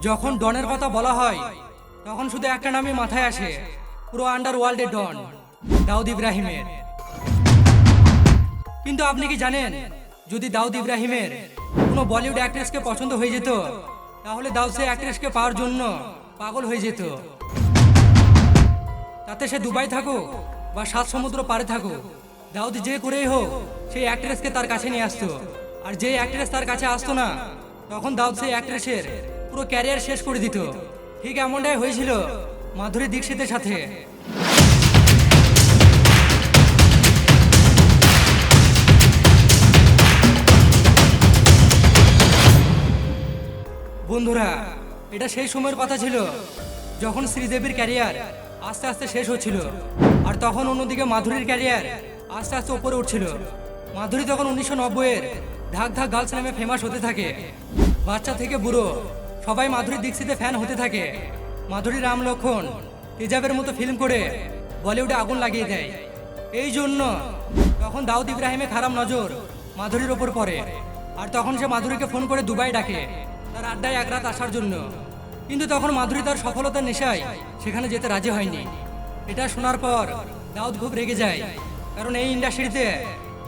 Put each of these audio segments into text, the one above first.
যখন ডনের কথা বলা হয় তখন শুধু একটা নামই মাথায় আসে, পুরো আন্ডারওয়ার্ল্ডের ডন, দাউদ ইব্রাহিমের। কিন্তু আপনি কি জানেন, যদি দাউদ ইব্রাহিমের কোনো বলিউড অ্যাক্ট্রেসকে পছন্দ হয়ে যেত, তাহলে দাউদ সেই অ্যাক্ট্রেসকে পাওয়ার জন্য পাগল হয়ে যেত। তাতে সে দুবাই থাকুক বা সাত সমুদ্র পারে থাকুক, দাউদ যে করেই হোক সেই অ্যাক্ট্রেসকে তার কাছে নিয়ে আসতো। আর যে অ্যাক্ট্রেস তার কাছে আসতো না, তখন দাউদ সেই অ্যাক্ট্রেসের পুরো ক্যারিয়ার শেষ করে দিত। ঠিক এমনটাই হয়েছিল মাধুরী দীক্ষিতের সাথে। বন্ধুরা, এটা সেই সময়ের কথা ছিল যখন শ্রীদেবীর ক্যারিয়ার আস্তে আস্তে শেষ হচ্ছিল, আর তখন অন্যদিকে মাধুরীর ক্যারিয়ার আস্তে আস্তে উপরে উঠছিল। মাধুরী তখন 1990-এর ধাক ধাক গার্লস নামে ফেমাস হতে থাকে। বাচ্চা থেকে বুড়ো সবাই মাধুরী দীক্ষিতের ফ্যান হতে থাকে। মাধুরী রাম লক্ষণ, তেজাবের মতো ফিল্ম করে বলিউডে আগুন লাগিয়ে দেয়। এই জন্য তখন দাউদ ইব্রাহিমের খারাপ নজর মাধুরীর ওপর পড়ে, আর তখন সে মাধুরীকে ফোন করে দুবাই ডাকে তার আড্ডায় এক রাত আসার জন্য। কিন্তু তখন মাধুরী তার সফলতার নেশায় সেখানে যেতে রাজি হয়নি। এটা শোনার পর দাউদ খুব রেগে যায়, কারণ এই ইন্ডাস্ট্রিতে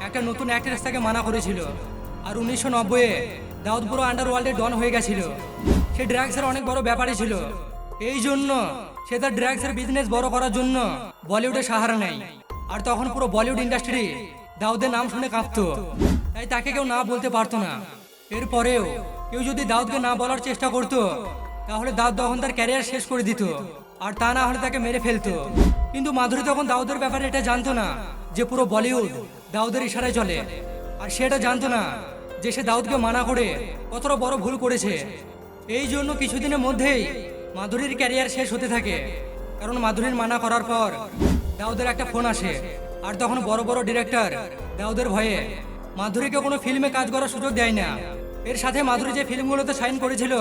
একটা নতুন অ্যাক্ট্রেস তাকে মানা করেছিল। আর 1990-এ দাউদ পুরো আন্ডারওয়ার্ল্ডের ডন হয়ে গেছিল। সে ড্রাগসের অনেক বড় ব্যাপারই ছিল। এই জন্য সে তার ড্রাগসের বিজনেস বড় করার জন্য বলিউডে সাহারা নেয়। আর তখন পুরো বলিউড ইন্ডাস্ট্রি দাউদের নাম শুনে কাঁপতো, তাই তাকে কেউ না বলতে পারতো না। এরপরেও কেউ যদি দাউদকে না বলার চেষ্টা করতো, তাহলে দাউদ তখন তার ক্যারিয়ার শেষ করে দিত, আর তা না হলে তাকে মেরে ফেলতো। কিন্তু মাধুরী তখন দাউদের ব্যাপারে এটা জানতো না যে পুরো বলিউড দাউদের ইশারায় চলে। আর সেটা জানতো না যে সে দাউদকে মানা করে কতটা বড় ভুল করেছে। এই জন্য কিছুদিনের মধ্যেই মাধুরীর ক্যারিয়ার শেষ হতে থাকে, কারণ মাধুরীর মানা করার পর দাউদের একটা ফোন আসে। আর তখন বড় বড় ডিরেক্টর দাউদের ভয়ে মাধুরীকে কোনো ফিল্মে কাজ করার সুযোগ দেয় না। এর সাথে মাধুরী যে ফিল্মগুলোতে সাইন করেছিল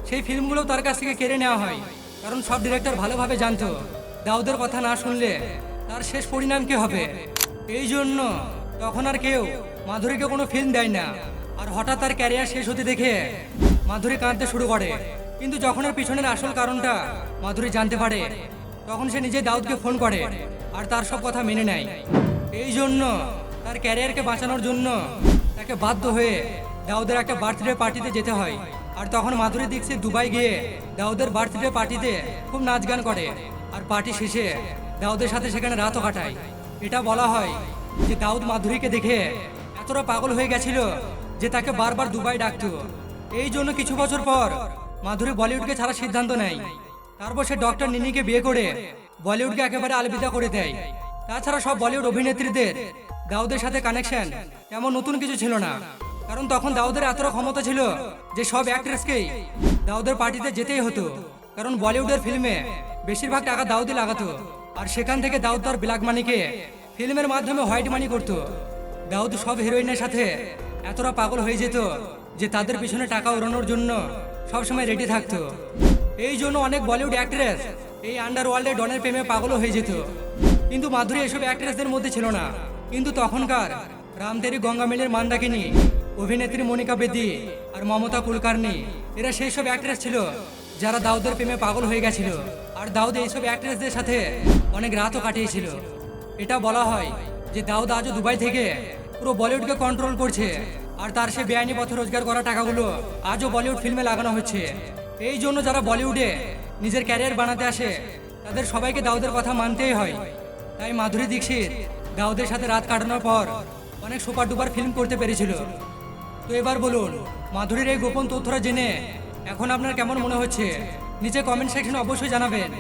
সেই ফিল্মগুলো তার কাছ থেকে কেড়ে নেওয়া হয়, কারণ সব ডিরেক্টর ভালোভাবে জানতো দাউদের কথা না শুনলে তার শেষ পরিণাম কি হবে। এই জন্য তখন আর কেউ মাধুরীকে কোনো ফিল্ম দেয় না। আর হঠাৎ তার ক্যারিয়ার শেষ হতে দেখে মাধুরী কাঁদতে শুরু করে। কিন্তু যখন এর পিছনের আসল কারণটা মাধুরী জানতে পারে, তখন সে নিজে দাউদকে ফোন করে আর তার সব কথা মেনে নেয়। এই জন্য তার ক্যারিয়ারকে বাঁচানোর জন্য তাকে বাধ্য হয়ে দাউদের একটা বার্থডে পার্টিতে যেতে হয়। আর তখন মাধুরী দীক্ষিত দুবাই গিয়ে দাউদের বার্থডে পার্টিতে খুব নাচ গান করে, আর পার্টি শেষে দাউদের সাথে সেখানে রাতও কাটায়। এটা বলা হয় যে দাউদ মাধুরীকে দেখে এতটা পাগল হয়ে গেছিল যে তাকে বারবার দুবাই ডাকতো। এই জন্য কিছু বছর পর মাধুরী বলিউডকে ছাড়ার সিদ্ধান্ত নেয়। তারপর সে ডক্টর নিনিকে বিয়ে করে বলিউডকে একেবারে আলবিদা করে দেয়। তাছাড়া সব বলিউড অভিনেত্রীদের দাউদের সাথে কানেকশন তেমন নতুন কিছু ছিল না, কারণ তখন দাউদের এতটা ক্ষমতা ছিল যে সব অ্যাক্ট্রেসকেই দাউদের পার্টিতে যেতেই হতো, কারণ বলিউডের ফিল্মে বেশিরভাগ টাকা দাউদই লাগাতো। আর সেখান থেকে দাউদ তার ব্ল্যাক মানিকে ফিল্মের মাধ্যমে হোয়াইট মানি করতো। দাউদ সব হিরোইনের সাথে এতটা পাগল হয়ে যেত যে তাদের পিছনে টাকা উড়ানোর জন্য সবসময় রেডি থাকতো। এই জন্য অনেক বলিউড অ্যাক্ট্রেস এই আন্ডারওয়ার্ল্ডে ডনের প্রেমে পাগল হয়ে যেত। কিন্তু মাধুরী এসব অ্যাক্ট্রেসদের মধ্যে ছিল না। কিন্তু তখনকার রামতেরি গঙ্গামেলির মান্দাকিনী, অভিনেত্রী মনিকা বেদি আর মমতা কুলকার্নি, এরা সেই সব অ্যাক্ট্রেস ছিল যারা দাউদের প্রেমে পাগল হয়ে গেছিল। আর দাউদ এইসব অ্যাক্ট্রেসদের সাথে অনেক রাতও কাটিয়েছিল। এটা বলা হয় যে দাউদ আজও দুবাই থেকে পুরো বলিউডকে কন্ট্রোল করছে, আর তার সে বেআইনি পথে রোজগার করা টাকাগুলো আজও বলিউড ফিল্মে লাগানো হচ্ছে। এই জন্য যারা বলিউডে নিজের ক্যারিয়ার বানাতে আসে তাদের সবাইকে দাউদের কথা মানতেই হয়। তাই মাধুরী দীক্ষিত দাউদের সাথে রাত কাটানোর পর অনেক সুপার ডুপার ফিল্ম করতে পেরেছিল। তো এবার বলুন, মাধুরীর এই গোপন তথ্যটা জেনে এখন আপনার কেমন মনে হচ্ছে? নিচে কমেন্ট সেকশনে অবশ্যই জানাবেন।